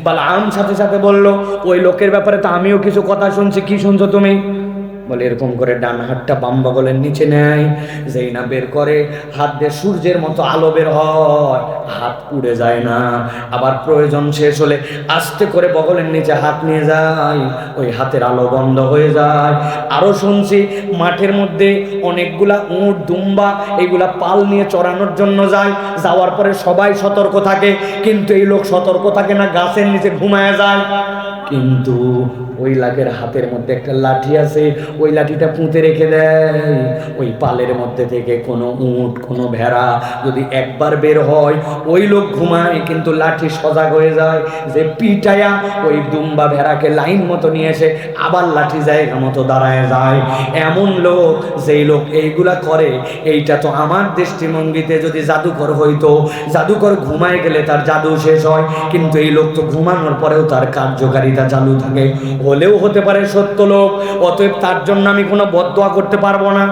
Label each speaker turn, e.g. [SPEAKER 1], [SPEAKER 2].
[SPEAKER 1] বালআম সাথে সাথে বলল, ওই লোকের ব্যাপারে তো আমিও কিছু কথা শুনছি। কি শুনছো তুমি? বলে এরকম করে ডান হাতটা বাম বগলের নিচে নেয়, যেই না বের করে হাত দিয়ে সূর্যের মতো আলো বের হয়, হাত পুড়ে যায় না। আবার প্রয়োজন শেষ হলে আস্তে করে বগলের নিচে হাত নিয়ে যায়, ওই হাতের আলো বন্ধ হয়ে যায়। আরো শুনছি মাঠের মধ্যে অনেকগুলা উট দুম্বা এগুলা পাল নিয়ে চড়ানোর জন্য যায়, যাওয়ার পরে সবাই সতর্ক থাকে, কিন্তু এই লোক সতর্ক থাকে না, গাছের নিচে ঘুমায় যায়। কিন্তু ওই লাখের হাতের মধ্যে একটা লাঠি আছে, ওই লাঠিটা পুঁতে রেখে দেয়। ওই পালের মধ্যে থেকে কোনো উট কোনো ভেড়া যদি একবার বের হয়, ওই লোক ঘুমায় কিন্তু লাঠি সজাগ হয়ে যায় যে পিটায়া ওই দুম্বা ভেড়াকে লাইন মতো নিয়ে এসে আবার লাঠি জায়গা মতো দাঁড়ায় যায়। এমন লোক, যেই লোক এইগুলা করে, এইটা তো আমার দৃষ্টিভঙ্গিতে যদি জাদুকর হইতো, জাদুকর ঘুমায় গেলে তার জাদু শেষ হয়, কিন্তু এই লোক তো ঘুমানোর পরেও তার কার্যকারিতা চালু থাকে। হলেও হতে পারে সত্য লোক, অতএব তার জন্য আমি কোনো বদদোয়া করতে পারবো না।